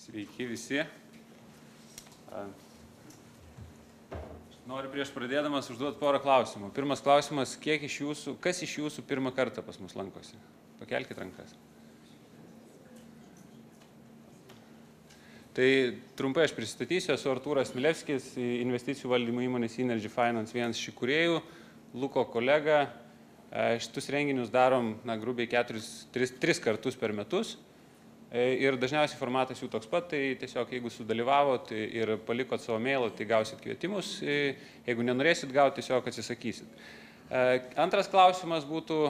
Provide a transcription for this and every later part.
Sveiki visi. Noriu prieš pradėdamas užduoti porą klausimų. Pirmas klausimas, kas iš jūsų pirmą kartą pas mus lankosi? Pakelkit rankas. Tai trumpai aš pristatysiu, esu Artūras Milevskis, investicijų valdymo įmonės Energy Finance vienas iš įkūrėjų, Luko kolega. Šitus renginius darom, grubiai 3 kartus per metus. Ir dažniausiai formatas jų toks pat, tai tiesiog jeigu sudalyvavot ir palikot savo mailą, tai gausit kvietimus, jeigu nenorėsit gauti, tiesiog atsisakysit. Antras klausimas būtų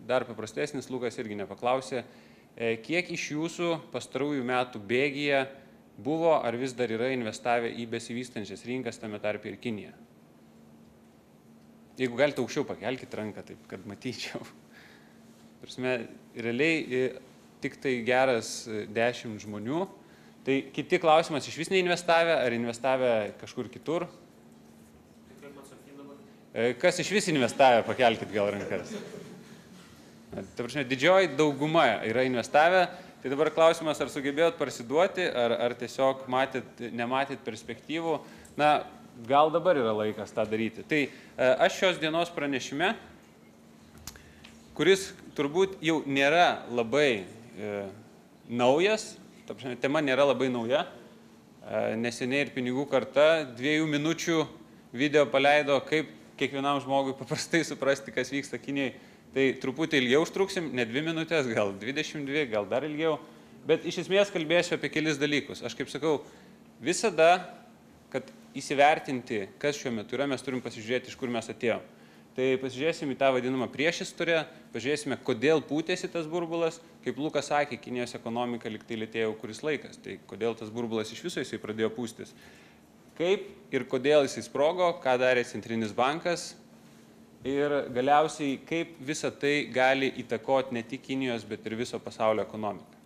dar paprastesnis, Lukas irgi nepaklausė, kiek iš jūsų pastarųjų metų bėgyje buvo ar vis dar yra investavę į besivystančias rinkas, tame tarpe ir Kiniją? Jeigu galite aukščiau, pakelkite ranką, taip, kad matyčiau. Realiai tik tai geras 10 žmonių. Tai kiti klausimas, iš vis neinvestavę, ar investavę kažkur kitur? Kas iš vis investavę, pakelkit gal rankas. Didžioji dauguma yra investavę, tai dabar klausimas, ar sugebėjot parsiduoti, ar tiesiog nematėt perspektyvų. Gal dabar yra laikas tą daryti. Tai aš šios dienos pranešime, kuris turbūt jau nėra labai naujas, tema nėra labai nauja, neseniai ir pinigų karta 2 minučių video paleido, kaip kiekvienam žmogui paprastai suprasti, kas vyksta Kinijai. Tai truputį ilgiau užtruksim, ne 2 minutės, gal 22, gal dar ilgiau, bet iš esmės kalbėsiu apie kelis dalykus. Aš kaip sakau, visada, kad įsivertinti, kas šiuo metu yra, mes turim pasižiūrėti, iš kur mes atėjom. Tai pasižiūrėsim į tą vadinamą priešistorę, pažiūrėsime, kodėl pūtėsi tas burbulas. Kaip Lukas sakė, Kinijos ekonomika lyg tai lėtėjo kuris laikas. Tai kodėl tas burbulas iš viso jisai pradėjo pūstis. Kaip ir kodėl jisai sprogo, ką darė Centrinis bankas. Ir galiausiai, kaip visa tai gali įtakoti ne tik Kinijos, bet ir viso pasaulio ekonomiką.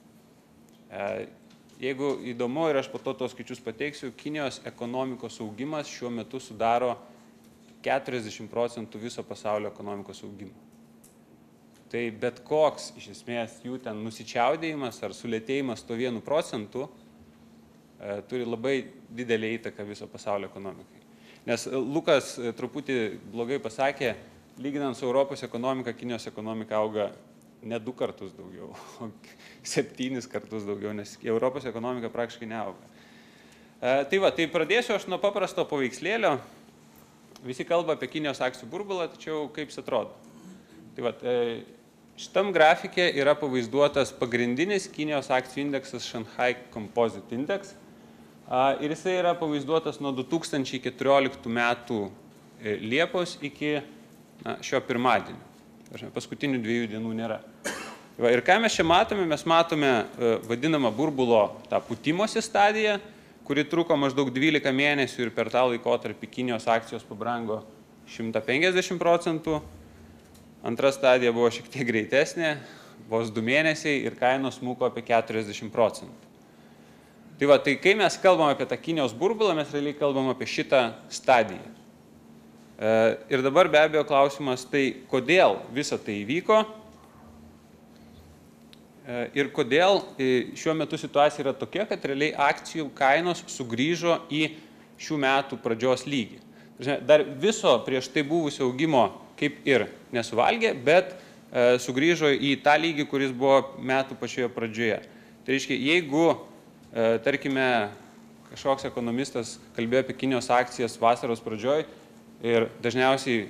Jeigu įdomu ir aš po to tos skaičius pateiksiu, Kinijos ekonomikos augimas šiuo metu sudaro 40% viso pasaulio ekonomikos augimo. Tai bet koks iš esmės jų ten nusičiaudėjimas ar sulėtėjimas to 1% turi labai didelį įtaką viso pasaulio ekonomikai. Nes Lukas truputį blogai pasakė, lyginant su Europos ekonomika, Kinijos ekonomika auga ne 2 kartus daugiau, o 7 kartus daugiau, nes Europos ekonomika praktiškai neauga. Tai pradėsiu aš nuo paprasto paveikslėlio. Visi kalba apie Kinijos akcijų burbulą, tačiau kaip jis atrodo. Šitam grafikė yra pavaizduotas pagrindinis Kinijos akcijų indeksas Shanghai Composite Index. Ir jisai yra pavaizduotas nuo 2014 metų Liepos iki šio pirmadienio. Paskutinių 2 dienų nėra. Ir ką mes čia matome? Mes matome vadinamą burbulo tą pūtimosi stadiją, kuri truko maždaug 12 mėnesių ir per tą laikotarpį Kinijos akcijos pabrango 150%. Antra stadija buvo šiek tiek greitesnė, vos 2 mėnesiai ir kainos smuko apie 40%. Tai kai mes kalbam apie tą Kinijos burbulą, mes realiai kalbam apie šitą stadiją. Ir dabar be abejo klausimas, tai kodėl visa tai įvyko ir kodėl šiuo metu situacija yra tokia, kad realiai akcijų kainos sugrįžo į šių metų pradžios lygį. Dar viso prieš tai buvusio augimo kaip ir nesuvalgė, bet sugrįžo į tą lygį, kuris buvo metų pačioje pradžioje. Tai reiškia, jeigu, tarkime, kažkoks ekonomistas kalbėjo apie Kinijos akcijas vasaros pradžioj ir dažniausiai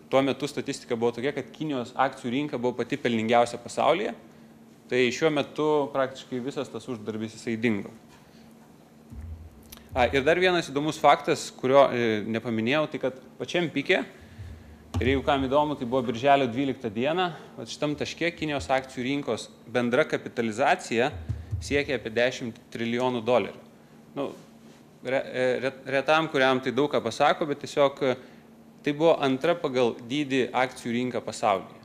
tuo metu statistika buvo tokia, kad Kinijos akcijų rinka buvo pati pelningiausia pasaulyje, tai šiuo metu praktiškai visas tas uždarbis jisai dingo. Ir dar vienas įdomus faktas, kurio nepaminėjau, tai kad pačiam pike, ir jeigu kam įdomu, tai buvo birželio 12 dieną, šitam taške Kinijos akcijų rinkos bendra kapitalizacija siekia apie $10 trilijonų. Retam, kuriam tai daug ką pasako, bet tiesiog tai buvo antra pagal dydį akcijų rinka pasaulyje.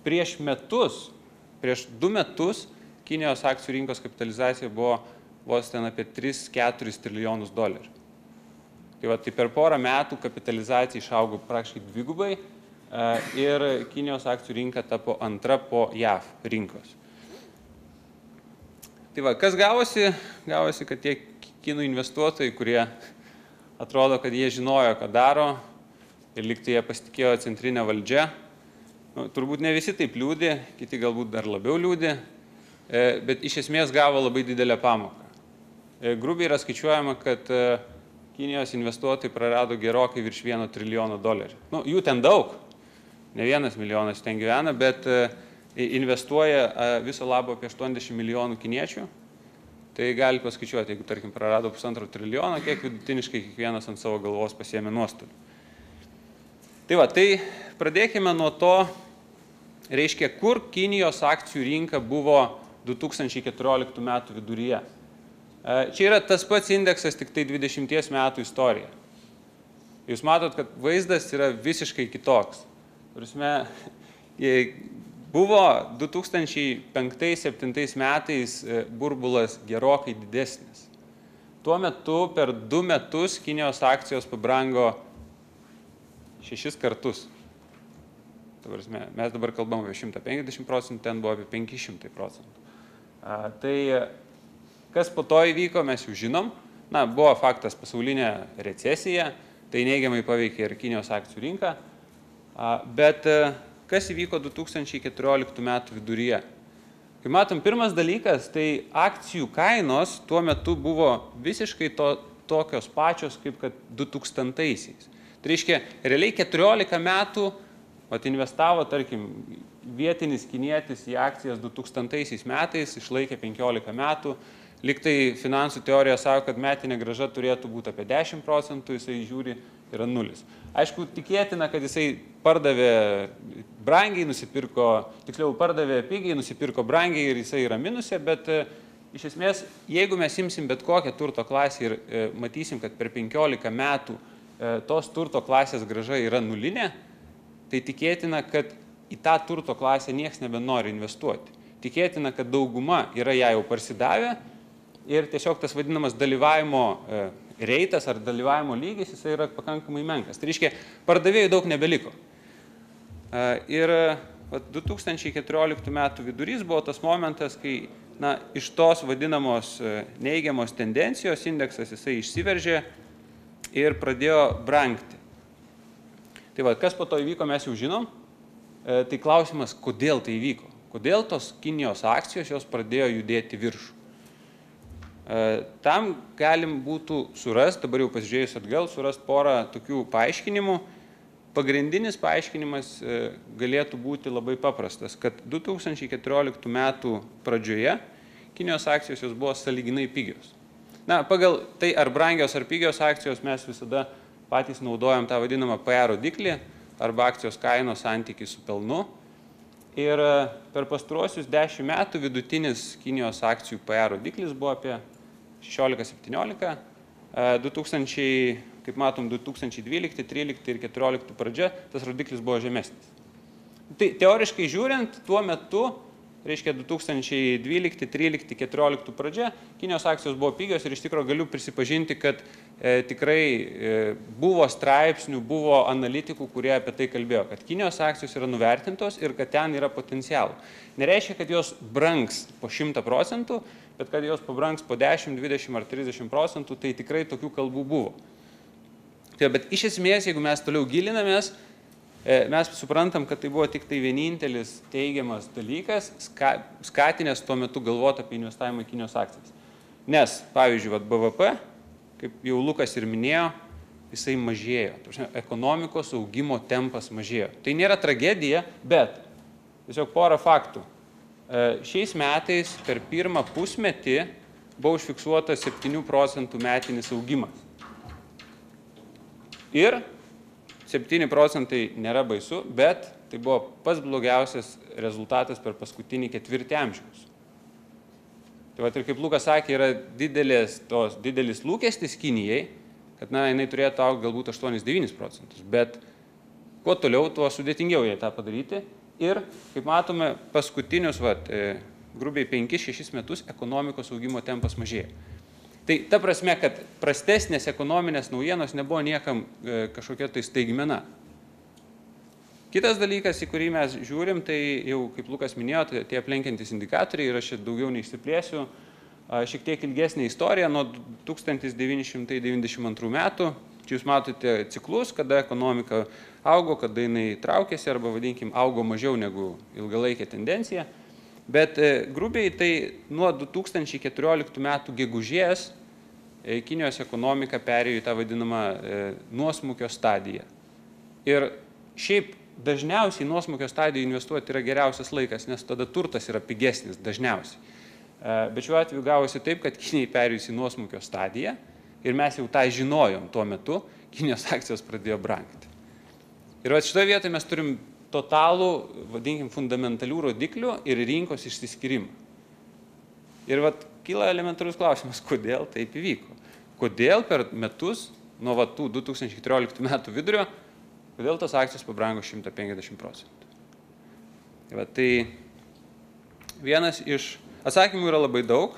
Prieš 2 metus Kinijos akcijų rinkos kapitalizacija buvo vos ten apie $3-4 trilijonus. Tai per porą metų kapitalizacija išaugo praktiškai 2 ir Kinijos akcijų rinka tapo antra po JAV rinkos. Tai va, kas gavosi? Gavosi, kad tie kinų investuotojai, kurie atrodo, kad jie žinojo, ką daro ir liktai jie pasitikėjo centrinę valdžią, turbūt ne visi taip liūdė, kiti galbūt dar labiau liūdė, bet iš esmės gavo labai didelę pamoką. Grubiai yra skaičiuojama, kad Kinijos investuotojai prarado gerokai virš $1 trilijono. Jų ten daug, ne 1 milijonas ten gyvena, bet investuoja viso labo apie 80 milijonų kiniečių. Tai gali paskaičiuoti, jeigu, tarkim, prarado $1,5 trilijono, kiek vidutiniškai kiekvienas ant savo galvos pasiėmė nuostolių. Tai va, tai pradėkime nuo to, reiškia, kur Kinijos akcijų rinka buvo 2014 metų viduryje. Čia yra tas pats indeksas, tik tai 20 metų istorija. Jūs matot, kad vaizdas yra visiškai kitoks. Buvo 2005-2007 metais burbulas gerokai didesnis. Tuo metu per 2 metus Kinijos akcijos pabrango 6 kartus. Mes dabar kalbam apie 150%, ten buvo apie 500%. Tai kas po to įvyko, mes jau žinom. Buvo faktas pasaulinė recesija, tai neigiamai paveikė ir Kinijos akcijų rinką. Bet kas įvyko 2014 metų viduryje? Kai matom, pirmas dalykas, tai akcijų kainos tuo metu buvo visiškai tokios pačios, kaip kad 2000-aisiais. Tai reiškia, realiai 14 metų investavo, tarkim, vietinis kinietis į akcijas 2000 metais, išlaikė 15 metų. Liktai finansų teorija sako, kad metinė grąža turėtų būti apie 10%, jisai žiūri, yra 0. Aišku, tikėtina, kad jisai pardavė brangiai, tiksliau pardavė pigiai, nusipirko brangiai ir jisai yra minuse, bet iš esmės, jeigu mes imsim bet kokią turto klasę ir matysim, kad per 15 metų tos turto klasės grąža yra 0, tai tikėtina, kad į tą turto klasę nieks nebenori investuoti. Tikėtina, kad dauguma yra ją jau parsidavę, ir tiesiog tas vadinamas dalyvavimo reitas ar dalyvavimo lygis, jisai yra pakankamai menkas. Tai reiškia, pardavėjų daug nebeliko. Ir 2014 metų vidurys buvo tas momentas, kai iš tos vadinamos neigiamos tendencijos indeksas jisai išsiveržė ir pradėjo brangti. Tai va, kas po to įvyko, mes jau žinom. Tai klausimas, kodėl tai įvyko. Kodėl tos Kinijos akcijos jos pradėjo judėti viršų. Tam galim būtų dabar jau pasižiūrėjus atgal, porą tokių paaiškinimų. Pagrindinis paaiškinimas galėtų būti labai paprastas, kad 2014 metų pradžioje Kinijos akcijos jos buvo sąlyginai pigios. Pagal tai ar brangios ar pigios akcijos mes visada patys naudojam tą vadinamą PE rodiklį arba akcijos kainos santykį su pelnu. Ir per pastaruosius 10 metų vidutinis Kinijos akcijų PE rodiklis buvo apie 16-17, kaip matom, 2012, 2013 ir 2014 pradžia, tas rodiklis buvo žemesnis. Tai teoriškai žiūrint, tuo metu, reiškia 2012, 2013, 2014 pradžia, Kinijos akcijos buvo pigios ir iš tikrųjų galiu prisipažinti, kad tikrai buvo straipsnių, buvo analitikų, kurie apie tai kalbėjo, kad Kinijos akcijos yra nuvertintos ir kad ten yra potencialų. Nereiškia, kad jos brangs po 100%, bet kad jos pabrangs po 10, 20 ar 30%, tai tikrai tokių kalbų buvo. Bet iš esmės, jeigu mes toliau gilinamės, mes suprantam, kad tai buvo tik tai vienintelis teigiamas dalykas, skatinęs tuo metu galvoti apie investavimą į Kinijos akcijas. Nes, pavyzdžiui, BVP, kaip jau Lukas ir minėjo, jisai mažėjo. Ekonomikos augimo tempas mažėjo. Tai nėra tragedija, bet tiesiog porą faktų. Šiais metais per pirmą pusmetį buvo užfiksuotas 7% metinis augimas. Ir 7% nėra baisu, bet tai buvo pats blogiausias rezultatas per paskutinį ketvirtį amžiaus. Tai ir kaip Lukas sakė, yra didelis lūkestis Kinijai, kad jinai turėtų augti galbūt 8-9%, bet kuo toliau, tuo sudėtingiau jai tą padaryti. Ir, kaip matome, paskutinius, grubiai 5-6 metus ekonomikos augimo tempas mažėja. Tai ta prasme, kad prastesnės ekonominės naujienos nebuvo niekam kažkokia tai staigmena. Kitas dalykas, į kurį mes žiūrim, tai jau, kaip Lukas minėjo, tie aplenkiantys indikatoriai, ir aš čia daugiau neišsiplėsiu, šiek tiek ilgesnė istorija nuo 1992 metų. Čia jūs matote ciklus, kada ekonomika augo, kada jinai traukėsi arba, vadinkim, augo mažiau negu ilgalaikė tendencija. Bet grubiai tai nuo 2014 metų gegužės Kinijos ekonomika perėjo į tą vadinamą nuosmukio stadiją. Ir šiaip dažniausiai nuosmukio stadijoje investuoti yra geriausias laikas, nes tada turtas yra pigesnis dažniausiai. Bet šiuo atveju gavosi taip, kad Kinijai perėjus į nuosmukio stadiją ir mes jau tą žinojom tuo metu, Kinijos akcijos pradėjo brangti. Ir šitoje vietoje mes turim totalų, vadinkim, fundamentalių rodiklių ir rinkos išsiskyrimą. Ir kyla elementarus klausimas, kodėl taip įvyko. Kodėl per metus, nuo tų 2014 metų vidurio, kodėl tos akcijos pabrango 150%. Tai vienas iš atsakymų yra labai daug.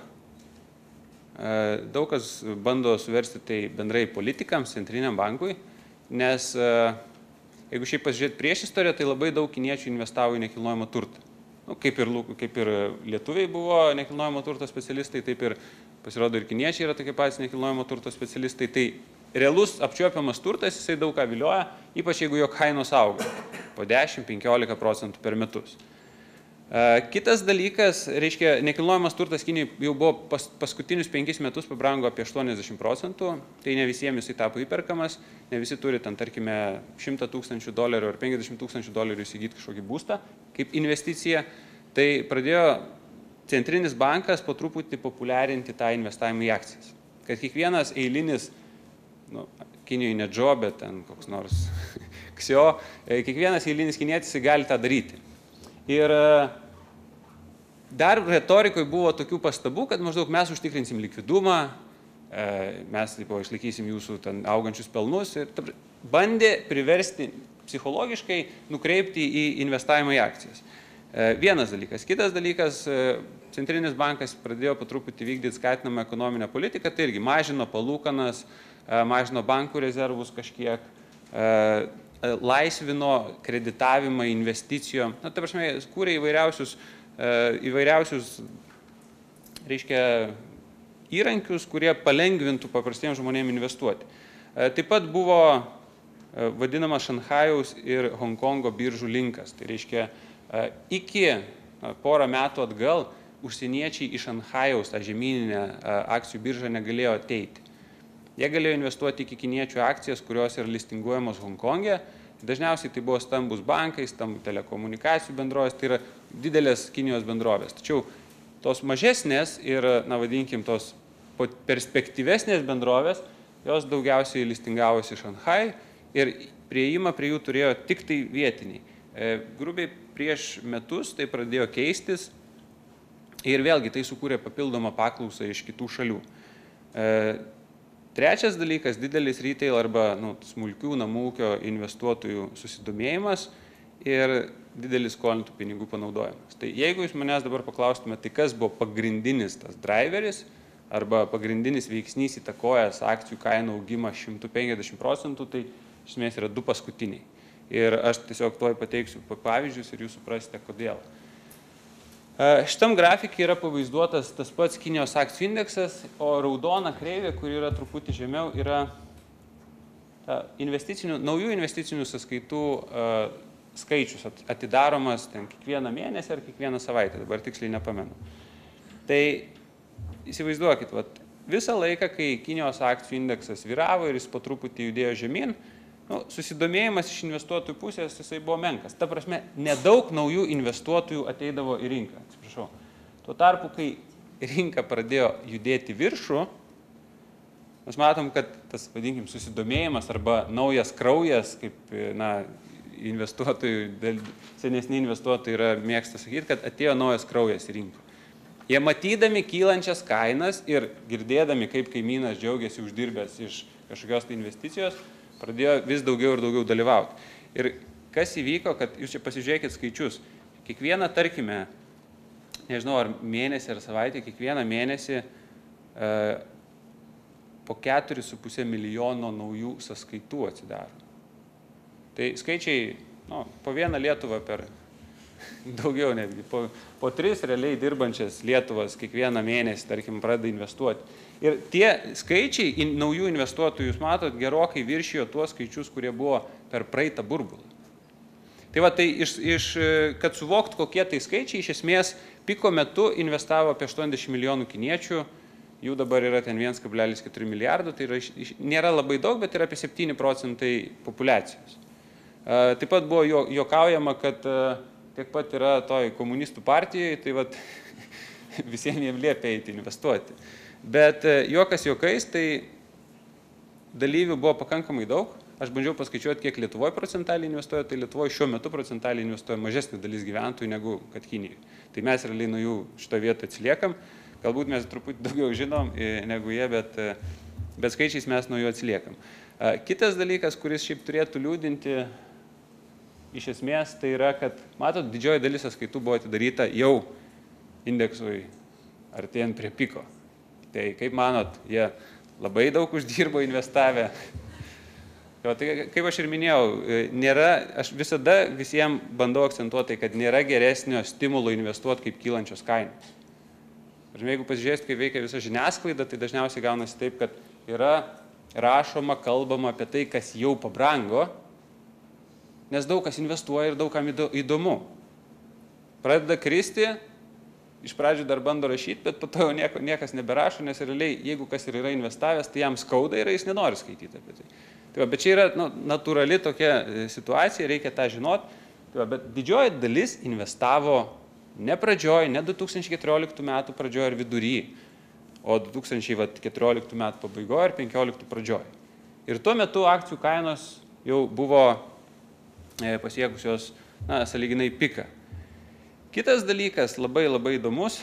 Daug kas bando suversti tai bendrai politikams, centriniam bankui, nes jeigu šiaip pasižiūrėti prieš istoriją, tai labai daug kiniečių investavo į nekilnojamą turtą. Kaip ir lietuviai buvo nekilnojamo turto specialistai, taip ir pasirodo ir kiniečiai yra tokie patys nekilnojamo turto specialistai. Tai realus apčiuopiamas turtas, jisai daug ką vilioja, ypač jeigu jo kainos auga po 10–15% per metus. Kitas dalykas, reiškia, nekilnojamas turtas Kinijai jau buvo paskutinius 5 metus pabrango apie 80%, tai ne visiems jisai tapo įperkamas, ne visi turi ten, tarkime, $100,000 ar $50,000 įsigyti kažkokį būstą kaip investiciją. Tai pradėjo centrinis bankas po truputį populiarinti tą investavimą į akcijas. Kad kiekvienas eilinis, Kinijoje ne Džo, bet ten koks nors Ksio, kiekvienas eilinis kinietis gali tą daryti. Ir dar retorikoje buvo tokių pastabų, kad maždaug mes užtikrinsim likvidumą, mes išlaikysim jūsų augančius pelnus ir bandė priversti psichologiškai nukreipti į investavimą į akcijas. Vienas dalykas. Kitas dalykas, centrinis bankas pradėjo po truputį vykdyti skatinamą ekonominę politiką, tai irgi mažino palūkanas, mažino bankų rezervus kažkiek, laisvino kreditavimą investicijom. Ta prasme, kūrė įvairiausius reiškia, įrankius, kurie palengvintų paprastiems žmonėms investuoti. Taip pat buvo vadinama Šanchajaus ir Honkongo biržų linkas. Tai reiškia, iki porą metų atgal užsieniečiai iš Šanchajaus, tą žemyninę akcijų biržą, negalėjo ateiti. Jie galėjo investuoti iki kiniečių akcijas, kurios yra listinguojamos Honkonge. Dažniausiai tai buvo stambus bankai, stambų telekomunikacijų bendrovės, tai yra didelės Kinijos bendrovės. Tačiau tos mažesnės ir, vadinkim, tos perspektyvesnės bendrovės, jos daugiausiai listingavosi Šanchaj ir prieimą prie jų turėjo tik tai vietiniai. Grubiai prieš metus tai pradėjo keistis ir vėlgi tai sukūrė papildomą paklausą iš kitų šalių. Trečias dalykas, didelis retail arba smulkių namų ūkio investuotojų susidomėjimas ir didelis skolintų pinigų panaudojimas. Tai jeigu jūs manęs dabar paklaustumėte, tai kas buvo pagrindinis tas driveris arba pagrindinis veiksnys įtakojęs akcijų kainų augimą 150%, tai iš esmės yra 2 paskutiniai. Ir aš tiesiog tuoj pateiksiu pavyzdžius ir jūs suprasite, kodėl. Šitam grafikui yra pavaizduotas tas pats Kinijos akcijų indeksas, o raudona kreivė, kur yra truputį žemiau, yra naujų investicinių sąskaitų skaičius atidaromas kiekvieną mėnesį ar kiekvieną savaitę, dabar tiksliai nepamenu. Tai įsivaizduokit, visą laiką, kai Kinijos akcijų indeksas vyravo ir jis po truputį judėjo žemyn, susidomėjimas iš investuotojų pusės jisai buvo menkas. Ta prasme, nedaug naujų investuotojų ateidavo į rinką. Atsiprašau. Tuo tarpu, kai rinka pradėjo judėti viršų, mes matom, kad tas, vadinkim, susidomėjimas arba naujas kraujas, kaip investuotojų, senesni investuotojai yra mėgsta sakyti, kad atėjo naujas kraujas į rinką. Jie matydami kylančias kainas ir girdėdami, kaip kaimynas džiaugiasi uždirbęs iš kažkokios investicijos, pradėjo vis daugiau ir daugiau dalyvauti. Ir kas įvyko, kad jūs čia pasižiūrėkit skaičius. Kiekvieną, tarkime, nežinau, ar mėnesį ar savaitę, kiekvieną mėnesį po 4,5 milijono naujų sąskaitų atsidaro. Tai skaičiai, po vieną Lietuvą per daugiau netgi, po 3 realiai dirbančias Lietuvas kiekvieną mėnesį, tarkim, pradeda investuoti. Ir tie skaičiai naujų investuotojų, jūs matot, gerokai viršijo tuos skaičius, kurie buvo per praeitą burbulą. Tai va, tai kad suvokt, kokie tai skaičiai, iš esmės, piko metu investavo apie 80 milijonų kiniečių, jų dabar yra ten 1,4 milijardo, tai nėra labai daug, bet yra apie 7% populiacijos. Taip pat buvo juokaujama, kad tiek pat yra toj komunistų partijoje, tai vat, visiems jiems liepia eiti investuoti. Bet juokas juokais, tai dalyvių buvo pakankamai daug. Aš bandžiau paskaičiuoti, kiek Lietuvoje procentaliai investuoja, tai Lietuvoje šiuo metu procentaliai investuoja mažesnė dalis gyventojų negu kad Kinijoje. Tai mes realiai nuo jų šito vietą atsiliekam. Galbūt mes truputį daugiau žinom negu jie, bet skaičiais mes nuo jų atsiliekam. Kitas dalykas, kuris šiaip turėtų liūdinti, iš esmės, tai yra, kad, matot, didžioji dalis sąskaitų buvo atidaryta jau indeksui artėjant prie piko. Tai kaip manot, jie labai daug uždirbo investavę. Tai kaip aš ir minėjau, aš visada visiems bandau akcentuoti, kad nėra geresnio stimulo investuoti kaip kylančios kainos. Jeigu pasižiūrėsit, kaip veikia visa žiniasklaida, tai dažniausiai gaunasi taip, kad yra rašoma, kalbama apie tai, kas jau pabrango, nes daug kas investuoja ir daug kam įdomu. Pradeda kristi, iš pradžių dar bando rašyti, bet po to jau niekas neberašo, nes realiai, jeigu kas ir yra investavęs, tai jam skauda ir jis nenori skaityti apie tai. Bet čia yra natūrali tokia situacija, reikia tą žinoti, bet didžioji dalis investavo ne pradžioj, ne 2014 metų pradžioj ir vidury, o 2014 metų pabaigoje ir 2015 pradžioj. Ir tuo metu akcijų kainos jau buvo pasiekusios, sąlyginai piką. Kitas dalykas, labai įdomus,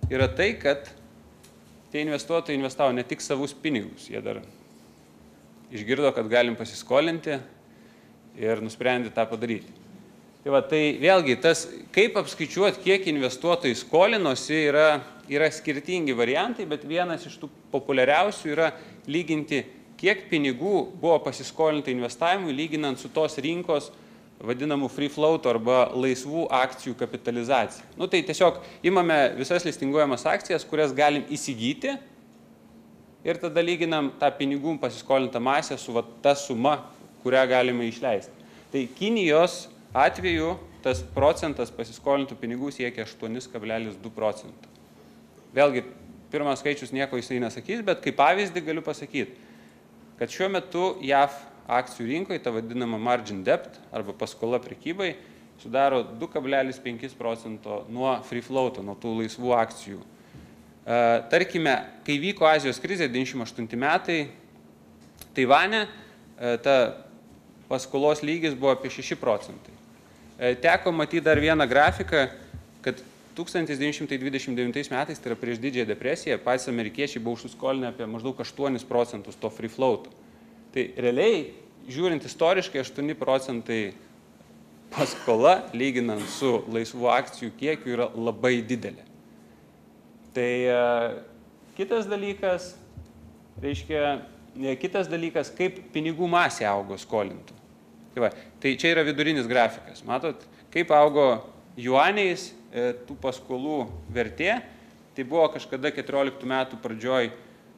yra tai, kad tie investuotojai investavo ne tik savus pinigus, jie dar išgirdo, kad galim pasiskolinti ir nusprendė tą padaryti. Tai vėlgi, kaip apskaičiuoti, kiek investuotojai skolinosi, yra skirtingi variantai, bet vienas iš tų populiariausių yra lyginti, kiek pinigų buvo pasiskolinta investavimui, lyginant su tos rinkos vadinamų free float arba laisvų akcijų kapitalizacija. Tai tiesiog imame visas listinguojamas akcijas, kurias galim įsigyti ir tada lyginam tą pinigų pasiskolintą masę su ta suma, kurią galime išleisti. Tai Kinijos atveju tas procentas pasiskolintų pinigų siekia 8,2%. Vėlgi, pirmas skaičius nieko jisai nesakys, bet kaip pavyzdį galiu pasakyti, kad šiuo metu JAV akcijų rinkoje, ta vadinama margin debt arba paskola prekybai, sudaro 2,5% nuo free float, nuo tų laisvų akcijų. Tarkime, kai vyko Azijos krizė 98 metai, Taivane ta paskolos lygis buvo apie 6%. Teko matyti dar vieną grafiką, kad 1929 metais, tai yra prieš didžiąją depresiją, patys amerikiečiai buvo užsiskolinę apie maždaug 8% to free float. Tai realiai, žiūrint istoriškai, 8% paskola, lyginant su laisvų akcijų kiekiu, yra labai didelė. Tai kitas dalykas, kaip pinigų masė augo skolintų. Tai čia yra vidurinis grafikas. Matot, kaip augo juaniais tų paskolų vertė, tai buvo kažkada 14 metų pradžioj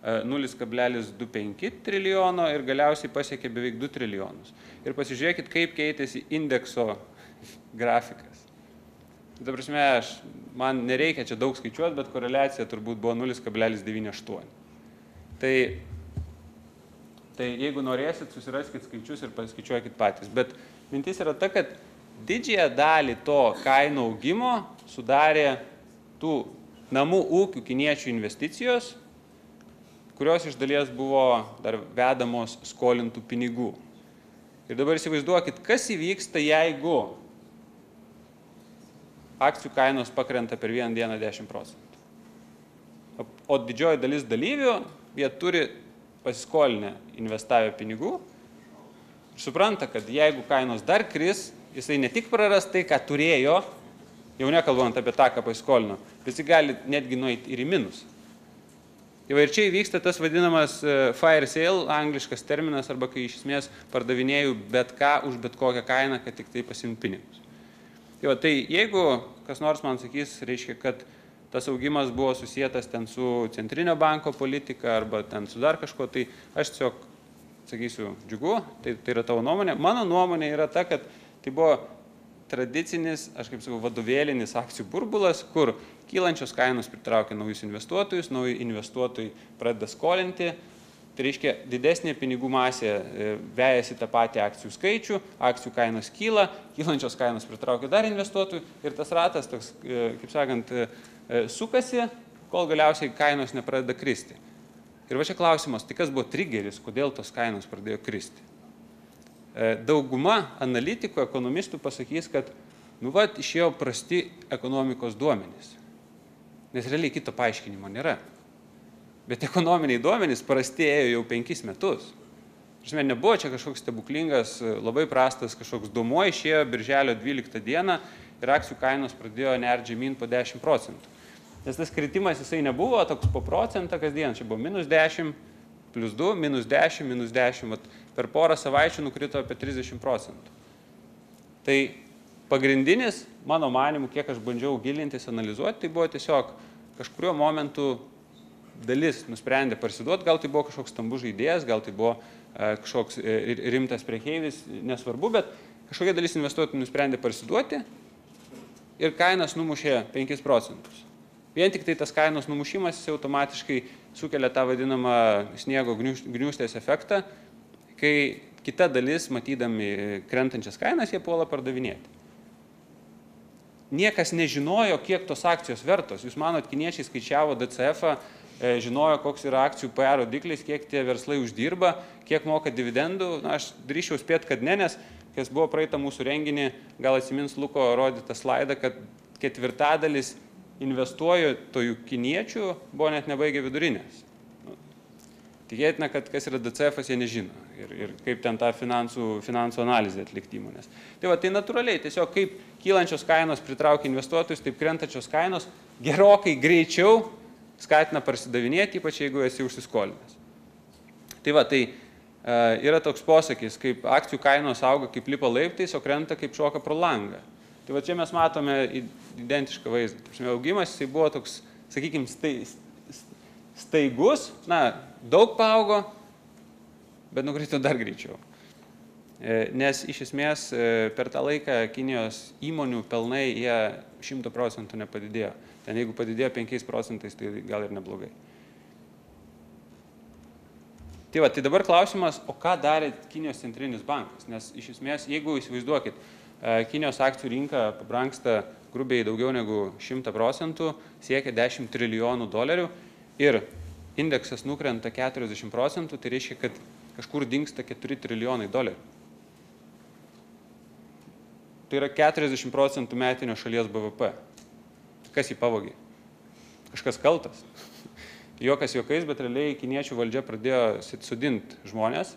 0,25 trilijono ir galiausiai pasiekė beveik 2 trilijonus. Ir pasižiūrėkit, kaip keitėsi indekso grafikas. Ta prasme, man nereikia čia daug skaičiuoti, bet koreliacija turbūt buvo 0,98. Tai jeigu norėsit, susiraskit skaičius ir paskaičiuokit patys. Bet mintis yra ta, kad didžiąją dalį to kainų augimo sudarė tų namų ūkių kiniečių investicijos, kurios iš dalies buvo dar vedamos skolintų pinigų. Ir dabar įsivaizduokit, kas įvyksta, jeigu akcijų kainos pakrenta per vieną dieną 10%. O didžioji dalis dalyvių, jie turi pasiskolinę investavę pinigų ir supranta, kad jeigu kainos dar kris, jisai ne tik praras tai, ką turėjo, jau nekalbant apie tą, ką pasiskolino, jisai gali netgi nueiti ir į minus. Ir čia įvyksta tas vadinamas fire sale, angliškas terminas, arba kai iš esmės pardavinėjau bet ką už bet kokią kainą, kad tik tai pasiimti pinigus. Tai jeigu kas nors man sakys, reiškia, kad tas augimas buvo susijęs ten su centrinio banko politika arba ten su dar kažko, tai aš tiesiog sakysiu, džiugu, tai yra tavo nuomonė. Mano nuomonė yra ta, kad tai buvo tradicinis, aš kaip sakau, vadovėlinis akcijų burbulas, kur kylančios kainos pritraukia naujus investuotojus, nauji investuotojai pradeda skolinti, tai reiškia didesnė pinigų masė vejasi tą patį akcijų skaičių, akcijų kainos kyla, kylančios kainos pritraukia dar investuotojų ir tas ratas, toks, kaip sakant, sukasi, kol galiausiai kainos nepradeda kristi. Ir va čia klausimas, tai kas buvo trigeris, kodėl tos kainos pradėjo kristi? Dauguma analitikų, ekonomistų pasakys, kad išėjo prasti ekonomikos duomenys. Nes realiai kito paaiškinimo nėra. Bet ekonominiai duomenys prastėjo jau 5 metus. Žinoma, nebuvo čia kažkoks stebuklingas, labai prastas kažkoks duomuo, išėjo birželio 12 dieną ir akcijų kainos pradėjo nerti žemyn po 10%. Nes tas kritimas jisai nebuvo toks po procentą kasdien, čia buvo -10, +2, -10, -10, per porą savaičių nukrito apie 30%. Tai pagrindinis, mano manimu, kiek aš bandžiau gilintis, analizuoti, tai buvo tiesiog kažkurio momentu dalis nusprendė parsiduoti, gal tai buvo kažkoks stambus žaidėjas, gal tai buvo kažkoks rimtas prekeivis, nesvarbu, bet kažkokia dalis investuotojų nusprendė parsiduoti ir kainas numušė 5%. Vien tik tai tas kainos numušimas jis automatiškai sukelia tą vadinamą sniego gniūžtės efektą, kai kita dalis, matydami krentančias kainas, jie puola pardavinėti. Niekas nežinojo, kiek tos akcijos vertos. Jūs manot, kiniečiai skaičiavo DCF-ą, žinojo, koks yra akcijų PR rodiklis, kiek tie verslai uždirba, kiek moka dividendų. Aš drįsčiau spėti, kad ne, nes kas buvo praeitą mūsų renginį, gal atsimins Luko rodytą slaidą, kad 1/4 investuotojų kiniečių buvo net nebaigę vidurinės. Tikėtina, kad kas yra DCF-as, jie nežino ir kaip ten tą finansų analizę atlikti įmonės. Tai natūraliai, tiesiog kaip kylančios kainos pritraukia investuotojus, taip krentančios kainos gerokai greičiau skatina parsidavinėti, ypač jeigu esi užsiskolinęs. Tai yra toks posakis, kaip akcijų kainos auga kaip lipa laiptais, o krenta kaip šoka pro langą. Tai čia mes matome identišką vaizdą. Augimas jisai buvo toks, sakykime, staigus, daug paaugo, bet nukrito dar greičiau. Nes iš esmės per tą laiką Kinijos įmonių pelnai jie 100% nepadidėjo. Ten jeigu padidėjo 5%, tai gal ir neblogai. Tai dabar klausimas, o ką darė Kinijos centrinis bankas? Nes iš esmės, jeigu įsivaizduokit, Kinijos akcijų rinka pabrangsta grubiai daugiau negu 100%, siekia $10 trilijonų ir indeksas nukrenta 40%, tai reiškia, kad kažkur dingsta $4 trilijonai. Tai yra 40% metinio šalies BVP. Kas jį pavogė? Kažkas kaltas. Jokas jokais, bet realiai kiniečių valdžia pradėjo sudinti žmonės.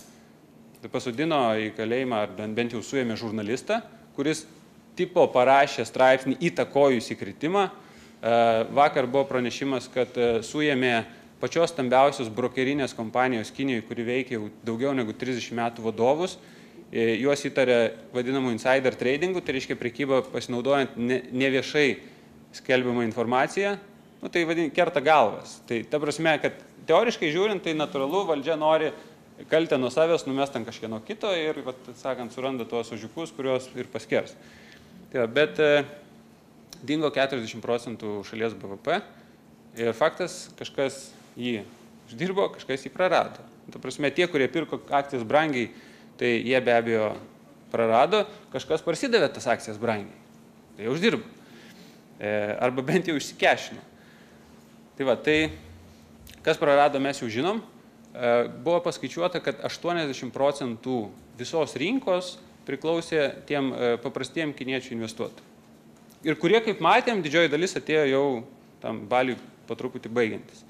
Tai pasodino į kalėjimą, ar bent jau suėmė žurnalistą, kuris tipo parašė straipsnį įtakojusį kritimą. Vakar buvo pranešimas, kad suėmė pačios stambiausios brokerinės kompanijos Kinijoje, kuri veikia jau daugiau negu 30 metų vadovus. Juos įtarė vadinamų insider tradingų, tai reiškia prekybą pasinaudojant neviešai skelbiamą informaciją. Tai kerta galvas. Tai ta prasme, kad teoriškai žiūrint, tai natūralu, valdžia nori kaltę nuo savęs numest ant kažkieno kito ir, sakant, suranda tuos ožiukus, kuriuos ir paskers. Bet dingo 40% šalies BVP ir faktas, kažkas jį uždirbo, kažkas jį prarado. Ta prasme, tie, kurie pirko akcijas brangiai, tai jie be abejo prarado, kažkas parsidavė tas akcijas brangiai, tai jie uždirbo. Arba bent jau išsikešino. Tai kas prarado, mes jau žinom. Buvo paskaičiuota, kad 80% visos rinkos priklausė tiem paprastiem kiniečių investuotojų. Ir kurie, kaip matėm, didžioji dalis atėjo jau tam baliui po truputį baigiantis.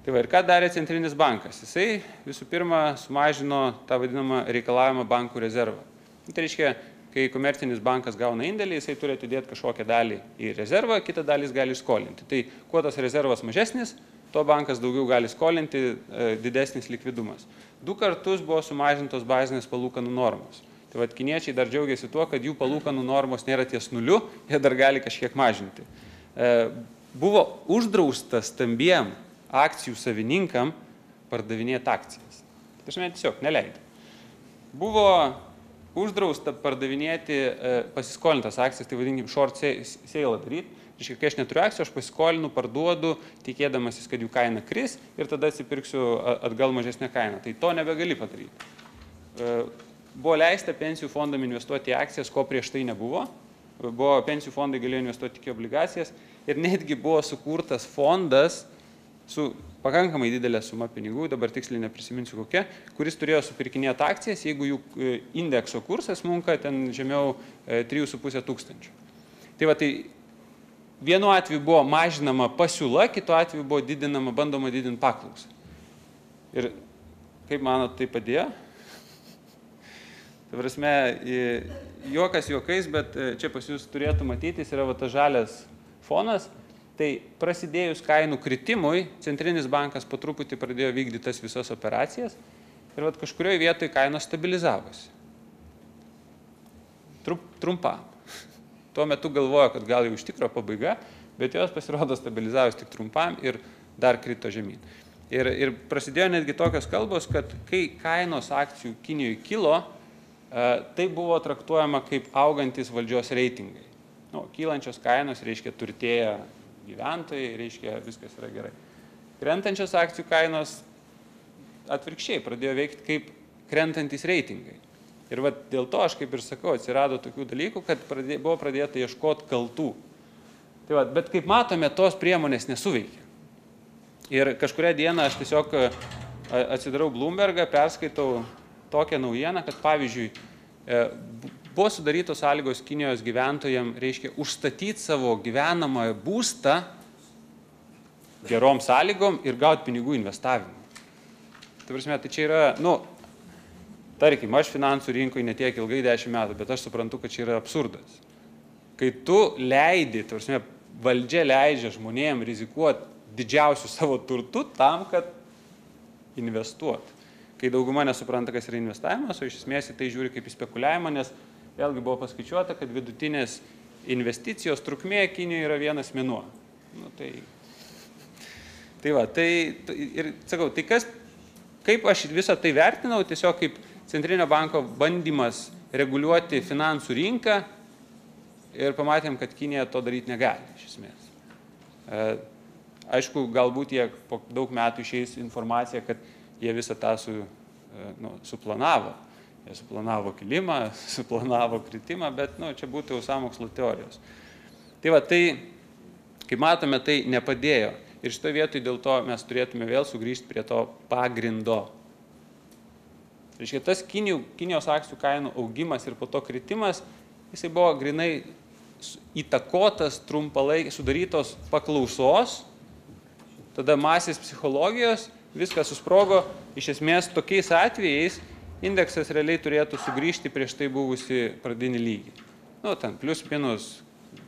Ir ką darė centrinis bankas? Jisai visų pirma sumažino tą vadinamą reikalavimą bankų rezervą. Tai reiškia, kai komercinis bankas gauna indėlį, jisai turi atidėti kažkokią dalį į rezervą, kitą dalį jis gali skolinti. Tai kuo tas rezervas mažesnis, tuo bankas daugiau gali skolinti, didesnis likvidumas. 2 kartus buvo sumažintos bazinės palūkanų normos. Tai vat kiniečiai dar džiaugiasi tuo, kad jų palūkanų normos nėra ties nuliu, jie dar gali kažkiek mažinti. Buvo uždrausta stambiem akcijų savininkam pardavinėti akcijas. Tai tiesiog neleido. Buvo uždrausta pardavinėti pasiskolintas akcijas, tai vadinkim short sale daryti. Reiškia, kai aš neturiu akcijų, aš pasiskolinu, parduodu, tikėdamasis, kad jų kaina kris ir tada atsipirksiu atgal mažesnę kainą. Tai to nebegali padaryti. Buvo leista pensijų fondam investuoti į akcijas, ko prieš tai nebuvo. Pensijų fondai galėjo investuoti tik į obligacijas ir netgi buvo sukurtas fondas su pakankamai didelė suma pinigų, dabar tiksliai neprisiminsiu kokia, kuris turėjo supirkinėti akcijas, jeigu jų indekso kursas smunka ten žemiau 3,5 tūkstančių. Tai va, tai vienu atveju buvo mažinama pasiūla, kitu atveju buvo bandoma didinti paklausą. Ir kaip manot, tai padėjo? Tai prasme, juokas juokais, bet čia pas jūs turėtų matytis, yra va tas žalias fonas. Tai prasidėjus kainų kritimui, Centrinis bankas po truputį pradėjo vykdyti tas visas operacijas ir vat kažkurioje vietoje kainos stabilizavosi. Trumpam. Tuo metu galvojo, kad gal jau iš tikro pabaiga, bet jos pasirodo stabilizavus tik trumpam ir dar krito žemyn. Ir prasidėjo netgi tokios kalbos, kad kai kainos akcijų Kinijoje kilo, tai buvo traktuojama kaip augantis valdžios reitingai. Kylančios kainos reiškia turtėja gyventojai, reiškia viskas yra gerai. Krentančios akcijų kainos atvirkščiai pradėjo veikti kaip krentantis reitingai. Ir va, dėl to aš kaip ir sakau, atsirado tokių dalykų, kad buvo pradėta ieškoti kaltų. Tai va, bet kaip matome, tos priemonės nesuveikia. Ir kažkurią dieną aš tiesiog atsidarau Bloombergą, perskaitau tokią naujieną, kad pavyzdžiui, buvo sudarytos sąlygos Kinijos gyventojams, reiškia, užstatyti savo gyvenamąją būstą gerom sąlygom ir gauti pinigų investavimui. Tai prasme, tai čia yra, tarkim, aš finansų rinkoje netiek ilgai 10 metų, bet aš suprantu, kad čia yra absurdas. Kai tu leidi, tai prasme, valdžia leidžia žmonėms rizikuoti didžiausių savo turtų tam, kad investuoti. Kai dauguma nesupranta, kas yra investavimas, o iš esmės į tai žiūri kaip į spekuliavimą, nes vėlgi buvo paskaičiuota, kad vidutinės investicijos trukmė Kinijoje yra 1 mėnuo. Tai va, ir sakau, tai kaip aš visą tai vertinau, tiesiog kaip Centrinio banko bandymas reguliuoti finansų rinką ir pamatėm, kad Kinija to daryti negali, iš esmės. Aišku, galbūt jie po daug metų išeis informacija, kad jie visą tą suplanavo. Jie suplanavo kilimą, suplanavo kritimą, bet čia būtų jau sąmokslo teorijos. Tai va, tai, kaip matome, tai nepadėjo. Ir šitoje vietoje dėl to mes turėtume vėl sugrįžti prie to pagrindo. Reiškia, tas Kinijos akcijų kainų augimas ir po to kritimas, jisai buvo grinai įtakotas sudarytos paklausos, tada masės psichologijos, viskas susprogo, iš esmės tokiais atvejais indeksas realiai turėtų sugrįžti prieš tai buvusi pradinį lygį. Ten plius minus,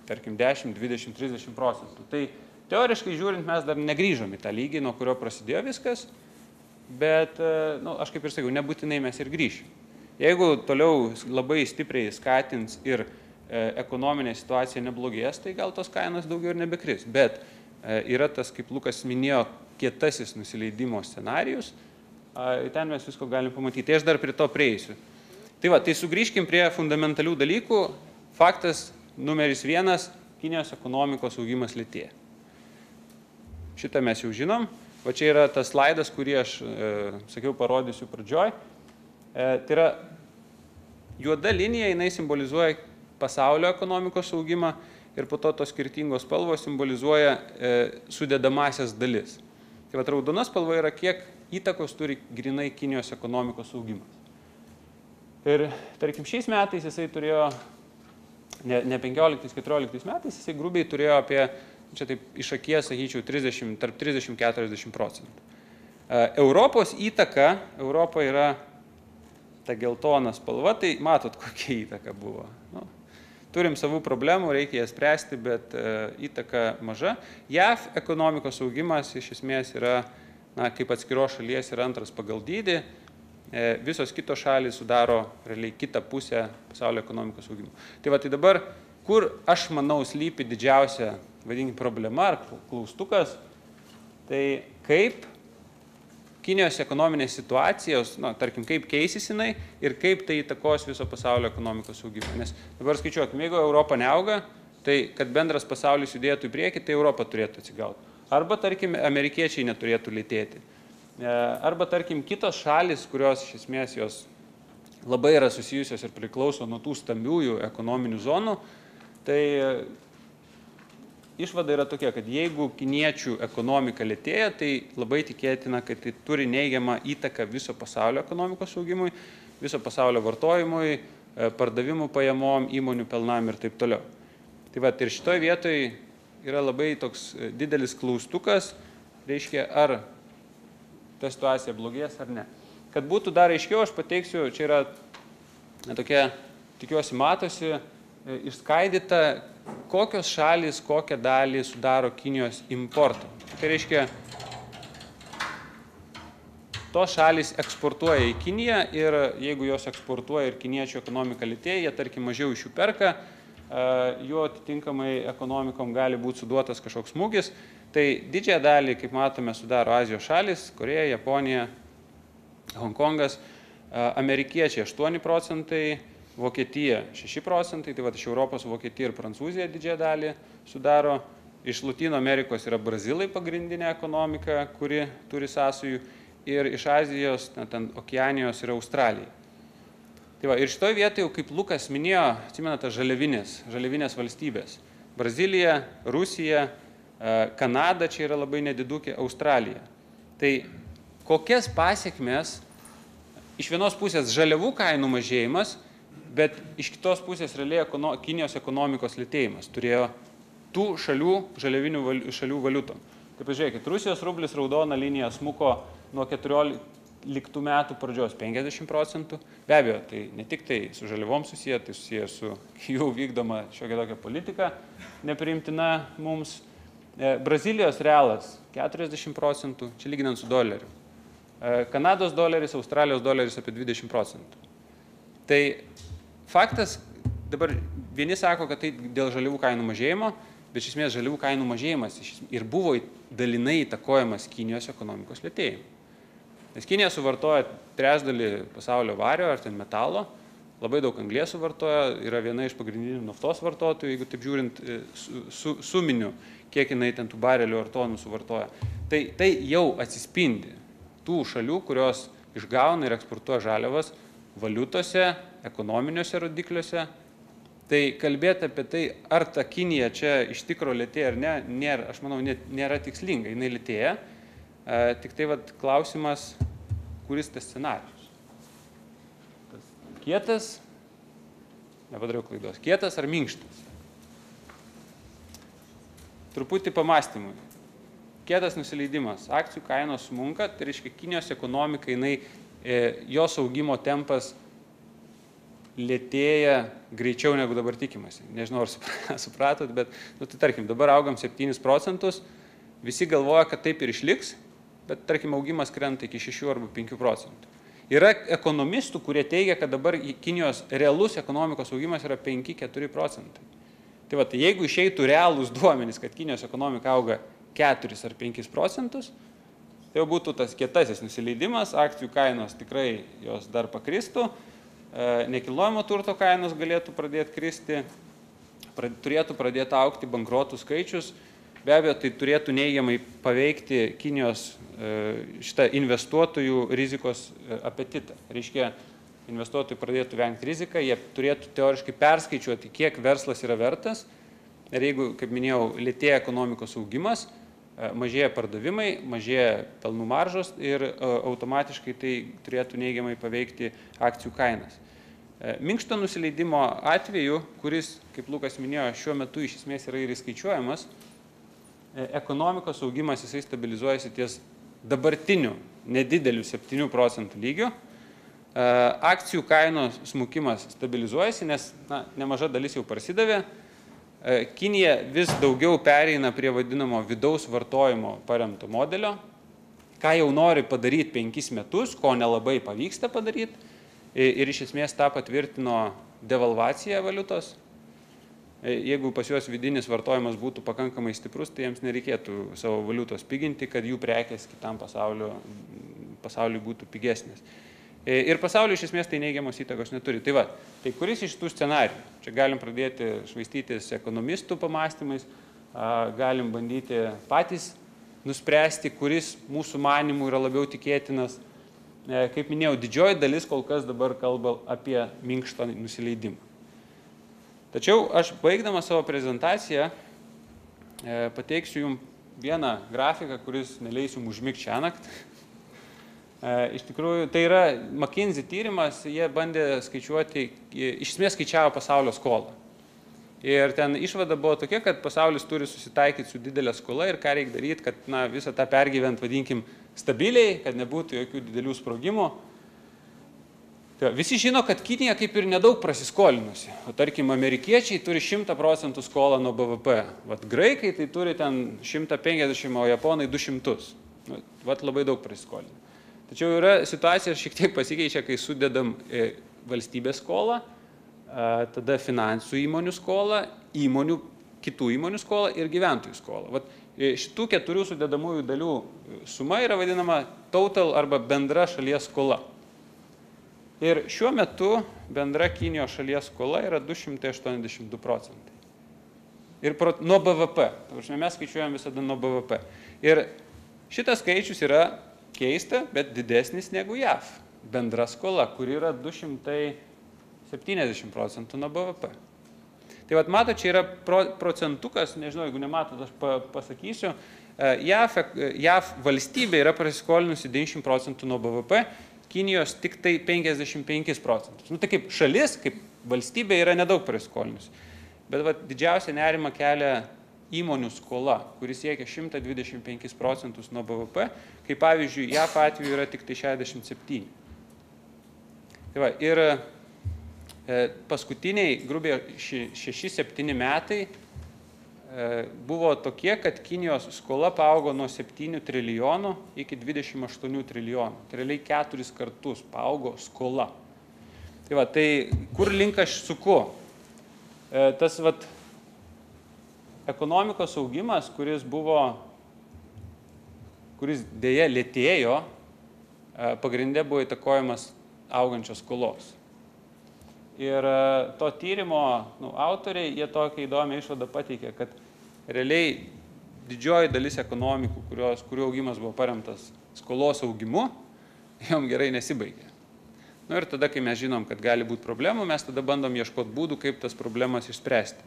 tarkim, 10, 20, 30%. Tai teoriškai žiūrint, mes dar negrįžom į tą lygį, nuo kurio prasidėjo viskas, bet, aš kaip ir sakiau, nebūtinai mes ir grįšim. Jeigu toliau labai stipriai skatins ir ekonominė situacija neblogės, tai gal tos kainos daugiau ir nebekris. Bet yra tas, kaip Lukas minėjo, kietasis nusileidimo scenarijus, ten mes visko galim pamatyti. Tai aš dar prie to prieisiu. Tai va, tai sugrįžkim prie fundamentalių dalykų. Faktas numeris 1, Kinijos ekonomikos augimas lėtėja. Šitą mes jau žinom. Va čia yra tas slaidas, kurį aš, sakiau, parodysiu pradžioj. Tai yra juoda linija, jinai simbolizuoja pasaulio ekonomikos augimą ir po to tos skirtingos spalvos simbolizuoja sudedamąsias dalis. Tai va, raudona spalva yra kiek įtakos turi grinai Kinijos ekonomikos augimas. Ir, tarkim, šiais metais jisai turėjo, ne 15-14 metais, jisai grubiai turėjo apie, čia taip iš akies, sakyčiau, tarp 30-40%. Europos įtaka, Europoje yra ta geltona spalva, tai matot, kokia įtaka buvo. Turim savų problemų, reikia jas spręsti, bet įtaka maža. JAV ekonomikos augimas iš esmės yra, kaip atskiros šalies yra antras pagal dydį. visos kitos šalys sudaro realiai kitą pusę pasaulio ekonomikos augimo. Tai dabar, kur aš manau slypi didžiausia, vadinkim, problema ar klaustukas, tai kaip Kinijos ekonominės situacijos, tarkim, kaip keisis jinai ir kaip tai įtakos viso pasaulio ekonomikos augimą. Nes dabar skaičiuokim, jeigu Europa neauga, tai kad bendras pasaulis judėtų į priekį, tai Europa turėtų atsigauti. Arba, tarkim, amerikiečiai neturėtų lėtėti. Arba, tarkim, kitos šalis, kurios iš esmės jos labai yra susijusios ir priklauso nuo tų stambiųjų ekonominių zonų, tai išvada yra tokia, kad jeigu kiniečių ekonomika lėtėja, tai labai tikėtina, kad tai turi neigiamą įtaką viso pasaulio ekonomikos augimui, viso pasaulio vartojimui, pardavimų pajamom, įmonių pelnam ir taip toliau. Tai ir šitoje vietoje yra labai toks didelis klaustukas, reiškia, ar ta situacija blogės ar ne. Kad būtų dar aiškiau, aš pateiksiu, čia yra tokia, tikiuosi matosi, išskaidyta, kokios šalys, kokią dalį sudaro Kinijos importo. Tai reiškia, tos šalys eksportuoja į Kiniją ir jeigu jos eksportuoja ir kiniečių ekonomika lėtėja, jie tarkim mažiau iš jų perka, jų atitinkamai ekonomikom gali būti suduotas kažkoks smūgis. Tai didžiąją dalį, kaip matome, sudaro Azijos šalis, Koreja, Japonija, Hongkongas, amerikiečiai 8%, Vokietija 6%, tai iš Europos Vokietija ir Prancūzija didžiąją dalį sudaro. Iš Lotynų Amerikos yra Brazilai pagrindinė ekonomika, kuri turi sąsajų, ir iš Azijos, ten Okeanijos yra Australija. Ir šitoje vietoje, kaip Lukas minėjo, atsimenate, žaliavinės valstybės. Brazilija, Rusija, Kanada, čia yra labai nedidukė, Australija. Tai kokias pasiekmes, iš vienos pusės žaliavų kainų mažėjimas, bet iš kitos pusės realiai Kinijos ekonomikos lėtėjimas turėjo tų šalių, žaliavinių šalių valiutom. Tai pažiūrėkit, Rusijos rublis raudona linija smuko nuo 14 metų pradžios 50%. Be abejo, tai ne tik tai su žaliavom susiję, tai susiję su jų vykdoma šiokia tokia politika nepriimtina mums. Brazilijos realas 40%, čia lyginant su doleriu. Kanados doleris, Australijos doleris apie 20%. Tai faktas, dabar vieni sako, kad tai dėl žaliavų kainų mažėjimo, bet iš esmės žaliavų kainų mažėjimas ir buvo dalinai įtakojamas Kinijos ekonomikos lėtėjimo. Nes Kinija suvartoja trečdalį pasaulio vario ar ten metalo, labai daug anglies suvartoja, yra viena iš pagrindinių naftos vartotojų, jeigu taip žiūrint suminių, kiek jinai ten tų barelių ar tonų suvartoja. Tai jau atsispindi tų šalių, kurios išgauna ir eksportuoja žaliavas valiutose, ekonominiuose rodikliuose. Tai kalbėti apie tai, ar ta Kinija čia iš tikro lėtėja ar ne, aš manau, nėra tikslinga, jinai lėtėja. Tik tai klausimas, kuris tas scenarijus. Kietas, nepadariau klaidos, kietas ar minkštas? Truputį pamastymui. Kietas nusileidimas, akcijų kainos smunka, tai reiškia Kinijos ekonomika, jos augimo tempas lėtėja greičiau negu dabar tikimasi. Nežinau, ar supratot, bet, tai tarkim, dabar augam 7%, visi galvoja, kad taip ir išliks, bet, tarkim, augimas krenta iki 6 arba 5%. Yra ekonomistų, kurie teigia, kad dabar Kinijos realus ekonomikos augimas yra 5-4%. Tai jeigu išeitų realūs duomenys, kad Kinijos ekonomika auga 4 ar 5%, tai jau būtų tas kietasis nusileidimas, akcijų kainos tikrai jos dar pakristų, nekilnojamo turto kainos galėtų pradėti kristi, turėtų pradėti augti bankrotų skaičius, be abejo, tai turėtų neigiamai paveikti Kinijos šitą investuotojų rizikos apetitą. Reiškia, investuotojai pradėtų vengti riziką, jie turėtų teoriškai perskaičiuoti, kiek verslas yra vertas. Ir jeigu, kaip minėjau, lėtėja ekonomikos augimas, mažėja pardavimai, mažėja pelnų maržos ir automatiškai tai turėtų neigiamai paveikti akcijų kainas. Minkšto nusileidimo atveju, kuris, kaip Lukas minėjo, šiuo metu iš esmės yra ir įskaičiuojamas, ekonomikos augimas jisai stabilizuojasi ties dabartiniu nedideliu 7% lygiu. Akcijų kainos smukimas stabilizuojasi, nes nemaža dalis jau prasidavė. Kinija vis daugiau pereina prie vadinamo vidaus vartojimo paremto modelio. ką jau nori padaryti 5 metus, ko nelabai pavyksta padaryti. Ir iš esmės tą patvirtino devalvacija valiutos. Jeigu pas juos vidinis vartojimas būtų pakankamai stiprus, tai jiems nereikėtų savo valiutos piginti, kad jų prekės kitam pasauliui būtų pigesnės. Ir pasauliu iš esmės tai neigiamos įtakos neturi. Tai va, tai kuris iš tų scenarijų? Čia galim pradėti švaistytis ekonomistų pamastymais, galim bandyti patys nuspręsti, kuris mūsų manimų yra labiau tikėtinas. Kaip minėjau, didžioji dalis kol kas dabar kalba apie minkštą nusileidimą. Tačiau aš baigdama savo prezentaciją pateiksiu jums vieną grafiką, kuris neleis jums užmigti šiąnakt. Iš tikrųjų, tai yra McKinsey tyrimas, jie bandė skaičiuoti, iš esmės skaičiavo pasaulio skolą. Ir ten išvada buvo tokia, kad pasaulis turi susitaikyti su didelė skola ir ką reikia daryti, kad visą tą pergyvent, vadinkim, stabiliai, kad nebūtų jokių didelių sprogimų. Tai visi žino, kad Kinija kaip ir nedaug prasiskolinusi. O tarkim, amerikiečiai turi 100% skolą nuo BVP. Vat graikai tai turi ten 150, o japonai 200. Vat labai daug prasiskolinę. Tačiau situacija šiek tiek pasikeičia, kai sudedam valstybės skolą, tada finansų įmonių skolą, kitų įmonių skolą ir gyventojų skolą. Vat šitų 4 sudedamųjų dalių suma yra vadinama total arba bendra šalies skola. Ir šiuo metu bendra Kinijos šalies skola yra 282%. Ir nuo BVP. Mes skaičiuojam visada nuo BVP. Ir šitas skaičius yra keista, bet didesnis negu JAV. Bendra skola, kur yra 270% nuo BVP. Tai vat mato, čia yra procentukas, nežinau, jeigu nematot, aš pasakysiu, JAV valstybė yra prasiskolinusi 90% nuo BVP, Kinijos tik tai 55%. Tai kaip šalis, kaip valstybė yra nedaug prasiskolinusi. Bet vat didžiausia nerima kelia įmonių skola, kuris siekia 125% nuo BVP, kai pavyzdžiui, JAV atveju yra tik tai 67%. Tai va, ir paskutiniai grubiai 6-7 metai buvo tokie, kad Kinijos skola paaugo nuo 7 trilijonų iki 28 trilijonų. Tai realiai 4 kartus paaugo skola. Tai va, tai kur link aš suku? Tas vat ekonomikos augimas, kuris dėja lėtėjo, pagrinde buvo įtakojamas augančios skolos. Ir to tyrimo autoriai, jie tokią įdomią išvadą pateikė, kad realiai didžioji dalis ekonomikų, kurių augimas buvo paremtas skolos augimu, jom gerai nesibaigė. Ir tada, kai mes žinom, kad gali būti problemų, mes tada bandom ieškoti būdų, kaip tas problemas išspręsti.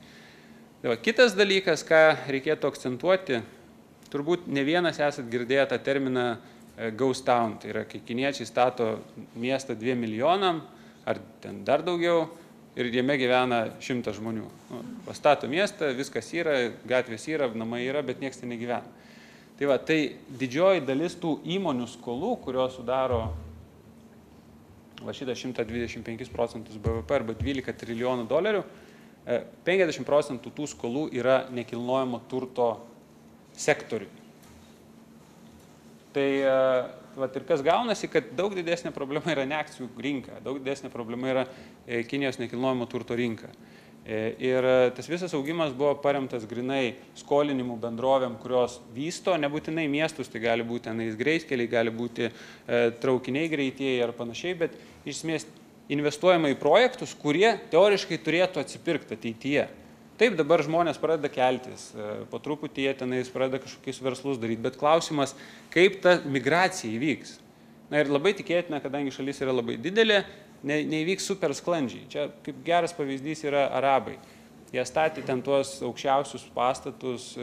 Kitas dalykas, ką reikėtų akcentuoti, turbūt ne vienas esat girdėję tą terminą ghost town, tai yra, kai kiniečiai stato miestą 2 milijonam, ar ten dar daugiau, ir jame gyvena 100 žmonių. Pastato miestą, viskas yra, gatvės yra, namai yra, bet niekas ten negyvena. Tai va, tai didžioji dalis tų įmonių skolų, kurios sudaro šitą 125% BVP arba 12 trilijonų dolerių, 50% tų skolų yra nekilnojamo turto sektoriui. Tai vat, ir kas gaunasi, kad daug didesnė problema yra ne akcijų rinka, daug didesnė problema yra Kinijos nekilnojamo turto rinka. Ir tas visas augimas buvo paremtas grinai skolinimų bendrovėm, kurios vysto, nebūtinai miestus, tai gali būti greitkeliai, gali būti traukiniai greitieji ar panašiai, bet iš esmės investuojama į projektus, kurie teoriškai turėtų atsipirkti ateityje. Taip, dabar žmonės pradeda keltis, po truputį jie tenais pradeda kažkokius verslus daryti, bet klausimas, kaip ta migracija įvyks. Ir labai tikėtina, kadangi šalis yra labai didelė, neįvyks super sklandžiai. Čia kaip geras pavyzdys yra arabai. Jie statė ten tuos aukščiausius pastatus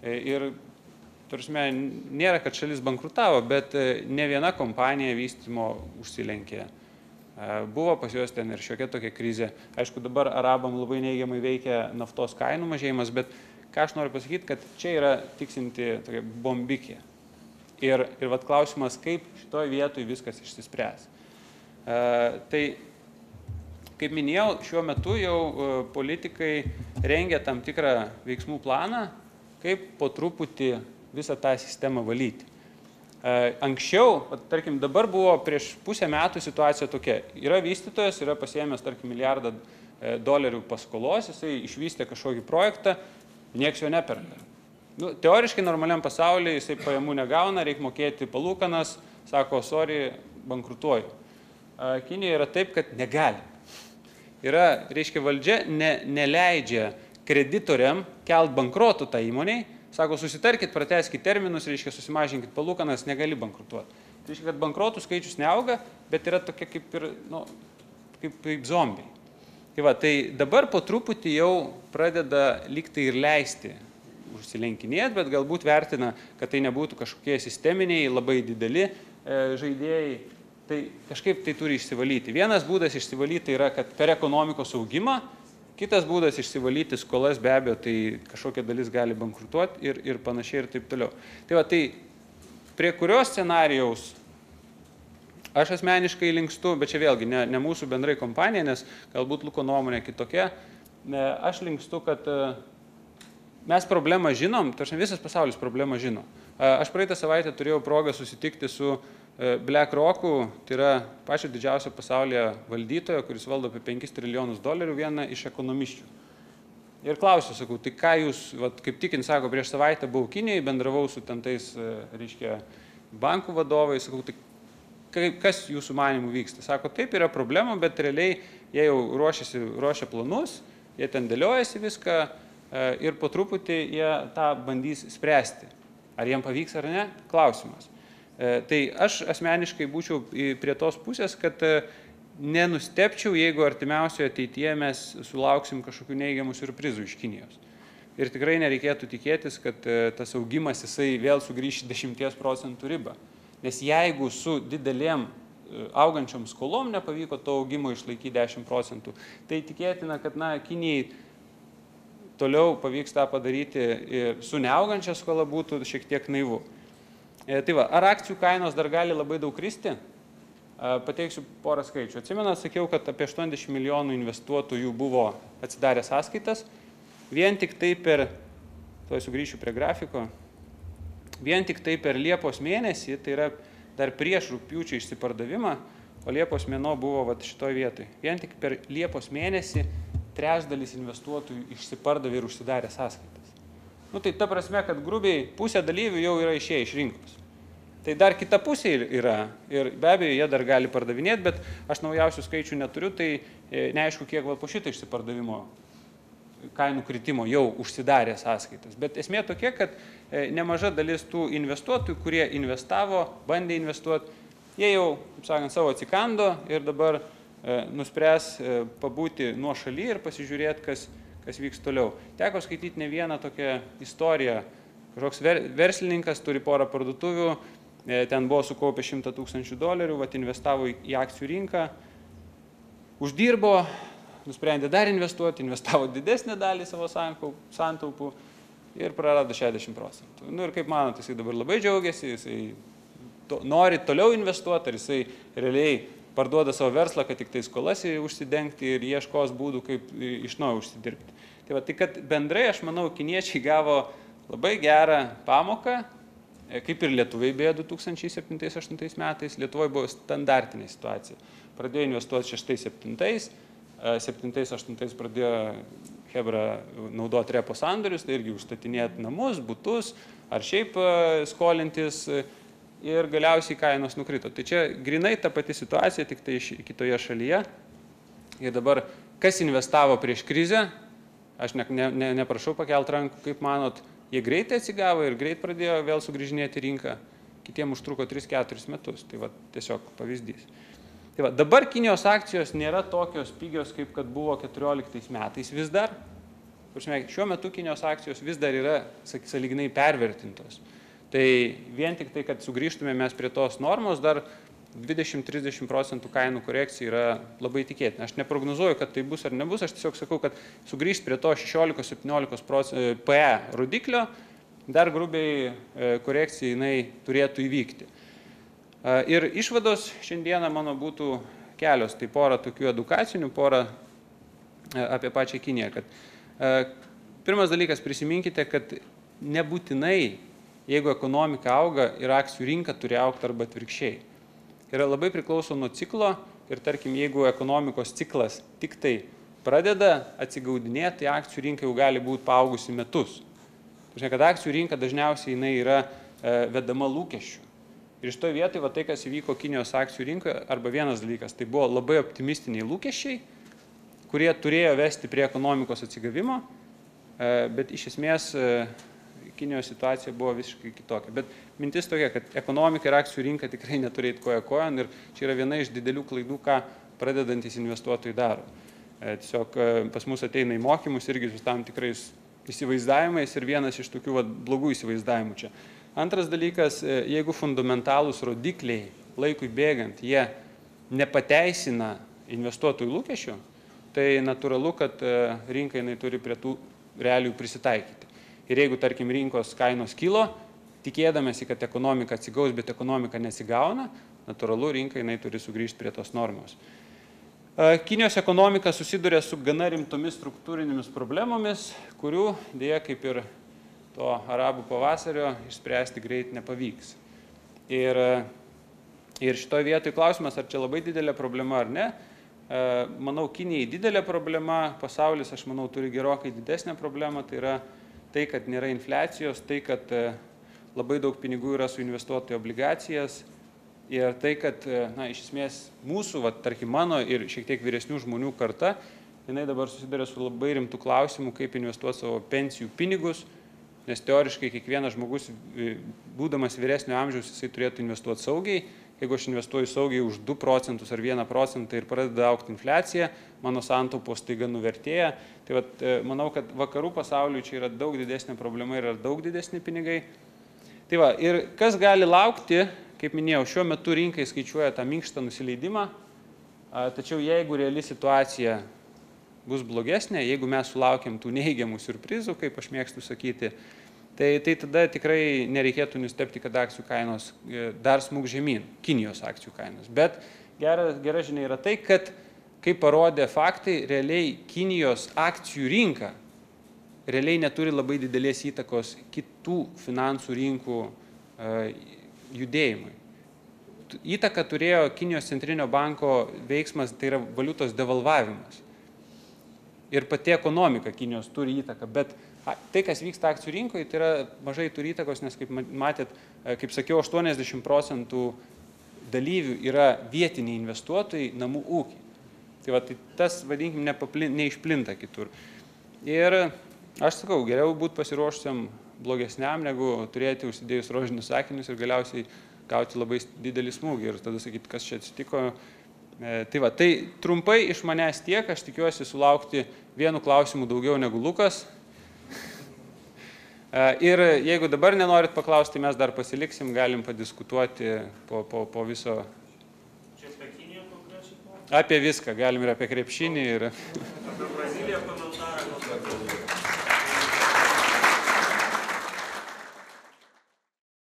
ir, tarsi, nėra, kad šalis bankrutavo, bet ne viena kompanija vystymo užsilenkė. Buvo pas juos ten ir šiokia tokia krizė. Aišku, dabar arabam labai neigiamai veikia naftos kainų mažėjimas, bet ką aš noriu pasakyti, kad čia yra tiksinti tokia bombikė. Ir vat klausimas, kaip šitoje vietoje viskas išsispręs. Tai, kaip minėjau, šiuo metu jau politikai rengia tam tikrą veiksmų planą, kaip po truputį visą tą sistemą valyti. Anksčiau, tarkim, dabar buvo prieš pusę metų situacija tokia. Yra vystytojas, yra pasiėmęs, tarkim, $1 milijardų paskolos, jisai išvystė kažkokį projektą, nieks jo neperka. Teoriškai normaliam pasaulyje jisai pajamų negauna, reikia mokėti palūkanas, sako, sorry, bankrutuoju. Kinijoje yra taip, kad negali. Reiškia, valdžia neleidžia kreditoriam kelt bankruotų tą įmonei, sako, susitarkit, prateskit terminus, reiškia, susimažinkit palūkanas, negali bankrutuoti. Tai reiškia, kad bankruotų skaičius neauga, bet yra tokia kaip zombiai. Tai dabar po truputį jau pradeda lygtai ir leisti užsilenkinėti, bet galbūt vertina, kad tai nebūtų kažkokie sisteminiai, labai dideli žaidėjai. Tai kažkaip tai turi išsivalyti. Vienas būdas išsivalyti yra, kad per ekonomikos augimą, kitas būdas išsivalyti skolas, be abejo, tai kažkokia dalis gali bankrutuoti ir panašiai ir taip toliau. Tai prie kurios scenarijaus aš asmeniškai linkstu, bet čia vėlgi ne mūsų bendrai kompanija, nes galbūt Luko nuomonė kitokia, aš linkstu, kad mes problemą žinom, tarsi visas pasaulis problemą žino. Aš praeitą savaitę turėjau progą susitikti su BlackRock'u, tai yra pačio didžiausio pasaulyje valdytojo, kuris valdo apie $5 trilijonus, vieną iš ekonomisčių. Ir klausiu, sakau, tai ką jūs, kaip tikint, sako, prieš savaitę buvau Kinijai, bendravau su tentais, reiškia, bankų vadovai, sakau, tai kas jūsų manimų vyksta? Sako, taip yra problema, bet realiai jie jau ruošia planus, jie ten dėliojasi viską ir po truputį jie tą bandys spręsti. Ar jiem pavyks ar ne? Klausimas. Tai aš asmeniškai būčiau prie tos pusės, kad nenustepčiau, jeigu artimiausioje ateityje mes sulauksim kažkokių neigiamų siurprizų iš Kinijos. Ir tikrai nereikėtų tikėtis, kad tas augimas jisai vėl sugrįš 10% ribą. Nes jeigu su didelėm augančiom skolom nepavyko to augimo išlaikyti 10%, tai tikėtina, kad Kinijai toliau pavyks tą padaryti ir su neaugančia skola būtų šiek tiek naivu. Tai ar akcijų kainos dar gali labai daug kristi? Pateiksiu porą skaičių. Atsimenat, sakiau, kad apie 80 milijonų investuotojų buvo atsidarę sąskaitas. Vien tik tai sugrįšiu prie grafiko, vien tik tai per Liepos mėnesį, tai yra dar prieš rugpjūčio išsipardavimą, o Liepos mėnuo buvo šitoj vietoj. Vien tik per Liepos mėnesį trečdalis investuotojų išsipardavė ir užsidarė sąskaitas. Tai ta prasme, kad grubiai pusė dalyvių jau yra išėję iš rinkos. Tai dar kita pusė yra ir be abejo jie dar gali pardavinėti, bet aš naujausių skaičių neturiu, tai neaišku, kiek po šito išsipardavimo kainų kritimo jau užsidarė sąskaitas. Bet esmė tokia, kad nemaža dalis tų investuotojų, kurie investavo, bandė investuoti, jie jau, kaip sakant, savo atsikando ir dabar nuspręs pabūti nuo šaly ir pasižiūrėti, kas vyks toliau. Teko skaityti ne vieną tokią istoriją. Kažkoks verslininkas turi porą parduotuvių, ten buvo sukaupę $100,000, investavo į akcijų rinką, uždirbo, nusprendė dar investuoti, investavo didesnę dalį savo santaupų ir prarado 60%. Ir kaip manot, jisai dabar labai džiaugiasi, jisai nori toliau investuoti, ar jisai realiai parduoda savo verslą, kad tik tai skolas užsidengti ir ieškos būdų, kaip iš naujo užsidirbti. Tai kad bendrai, aš manau, kiniečiai gavo labai gerą pamoką, kaip ir lietuviai beje 2007-2008 metais. Lietuvoje buvo standartinė situacija. Pradėjo investuoti 6-7, 7-8 pradėjo Hebra naudoti repo sandorius, tai irgi užstatinėti namus, butus ar šiaip skolintis. Ir galiausiai kainos nukrito. Tai čia grinai ta pati situacija, tik tai kitoje šalyje. Ir dabar, kas investavo prieš krizę, aš neprašau pakelt rankų, kaip manot, jie greitai atsigavo ir greit pradėjo vėl sugrįžinėti rinką. Kitiem užtruko 3-4 metus. Tai tiesiog pavyzdys. Tai dabar Kinijos akcijos nėra tokios pigios, kaip kad buvo 14 metais vis dar. Šiuo metu Kinijos akcijos vis dar yra, sąlyginai, pervertintos. Tai vien tik tai, kad sugrįžtume mes prie tos normos, dar 20-30% kainų korekcija yra labai tikėtina. Aš neprognozuoju, kad tai bus ar nebus, aš tiesiog sakau, kad sugrįžti prie to 16-17% PE rodiklio, dar grubiai korekcija jinai turėtų įvykti. Ir išvados šiandieną mano būtų kelios, tai porą tokių edukacinių, porą apie pačią Kiniją. Pirmas dalykas, prisiminkite, kad nebūtinai jeigu ekonomika auga ir akcijų rinka turi augti arba atvirkščiai. Yra labai priklauso nuo ciklo ir tarkim, jeigu ekonomikos ciklas tik tai pradeda atsigaudinėti, tai akcijų rinka jau gali būti paaugusi metus. Tai kad akcijų rinka dažniausiai jinai yra vedama lūkesčių. Ir iš to vietoj, tai kas įvyko Kinijos akcijų rinkoje, arba vienas dalykas, tai buvo labai optimistiniai lūkesčiai, kurie turėjo vesti prie ekonomikos atsigavimo, bet iš esmės Kinijos situacija buvo visiškai kitokia. Bet mintis tokia, kad ekonomika ir akcijų rinka tikrai neturi eiti koja kojon ir čia yra viena iš didelių klaidų, ką pradedantis investuotojai daro. Tiesiog pas mus ateina į mokymus irgi su tam tikrais įsivaizdavimais ir vienas iš tokių blogų įsivaizdavimų čia. Antras dalykas, jeigu fundamentalūs rodikliai laikui bėgant, jie nepateisina investuotojų lūkesčių, tai natūralu, kad rinka jinai turi prie tų realijų prisitaikyti. Ir jeigu, tarkim, rinkos kainos kilo, tikėdamėsi, kad ekonomika atsigaus, bet ekonomika nesigauna, natūralu, rinka jinai turi sugrįžti prie tos normos. Kinijos ekonomika susiduria su gana rimtomis struktūrinėmis problemomis, kurių dėja kaip ir to arabų pavasario išspręsti greit nepavyks. Ir šitoje vietoje klausimas, ar čia labai didelė problema ar ne. Manau, Kinijai didelė problema, pasaulis, aš manau, turi gerokai didesnę problemą, tai yra tai, kad nėra infliacijos, tai, kad labai daug pinigų yra suinvestuota į obligacijas ir tai, kad, iš esmės, mūsų, tarkim, mano ir šiek tiek vyresnių žmonių karta, jinai dabar susiduria su labai rimtų klausimų, kaip investuoti savo pensijų pinigus, nes teoriškai kiekvienas žmogus, būdamas vyresnio amžiaus, jisai turėtų investuoti saugiai. Jeigu aš investuoju saugiai už 2 procentus ar 1 procentą ir pradeda augti infliacija, mano santaupos staiga nuvertėja. Tai manau, kad vakarų pasauliui čia yra daug didesnė problema ir yra daug didesni pinigai. Tai ir kas gali laukti, kaip minėjau, šiuo metu rinkai skaičiuoja tą minkštą nusileidimą, tačiau jeigu reali situacija bus blogesnė, jeigu mes sulaukiam tų neigiamų siurprizų, kaip aš mėgstu sakyti, tai tada tikrai nereikėtų nustebti, kad akcijų kainos dar smūg žemyn, Kinijos akcijų kainos. Bet gera žinia yra tai, kad, kaip parodė faktai, realiai Kinijos akcijų rinka realiai neturi labai didelės įtakos kitų finansų rinkų judėjimui. Įtaka turėjo Kinijos centrinio banko veiksmas, tai yra valiutos devalvavimas. Ir pati ekonomika Kinijos turi įtaką, bet tai, kas vyksta akcijų rinkoje, tai yra mažai turi įtakos, nes kaip matėt, kaip sakiau, 80% dalyvių yra vietiniai investuotojai, namų ūkiai. Tai tas, vadinkim, neišplinta kitur. Ir aš sakau, geriau būti pasiruošusiam blogesniam, negu turėti užsidėjus rožinius akinius ir galiausiai gauti labai didelį smūgį ir tada sakyti, kas čia atsitiko. Tai trumpai iš manęs tiek, aš tikiuosi sulaukti vienu klausimu daugiau negu Lukas. Ir jeigu dabar nenorit paklausti, mes dar pasiliksim, galim padiskutuoti po viso. Čia apie Kiniją konkrečiai? Apie viską, galim ir apie krepšinį. Apie Braziliją komentarą.